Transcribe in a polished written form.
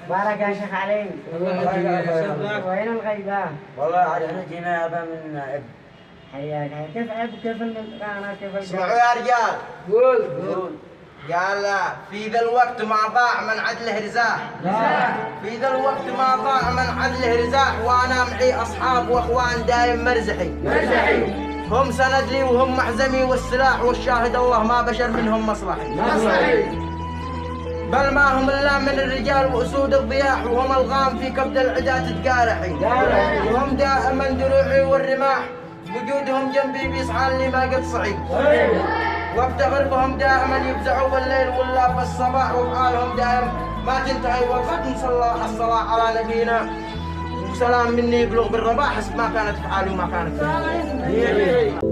بارك يا شيخ علي. وين الغيبة؟ والله احنا جينا هذا من ابن. حياك. كيف عيب كيف القناة كيف اسمعوا يا رجال. قول. قال في ذا الوقت ما ضاع من عدله رزاح. في ذا الوقت ما ضاع من عدله رزاح، وانا معي اصحاب واخوان دايم مرزحي. هم سند لي وهم محزمي والسلاح، والشاهد الله ما بشر منهم مصلحي. بل ما هم الا من الرجال واسود الضياح، وهم الغام في كبد العدا تتقارحي. وهم دائما دروعي والرماح، وجودهم جنبي بيسعى لي ما قد صعي. وافتخر بهم دائما يفزعوا بالليل ولا في الصباح، وافعالهم دائما ما تنتهي. وقد نصلى الصلاة على نبينا، وسلام مني يبلغ بالرباح، حسب ما كانت افعالي وما كانت.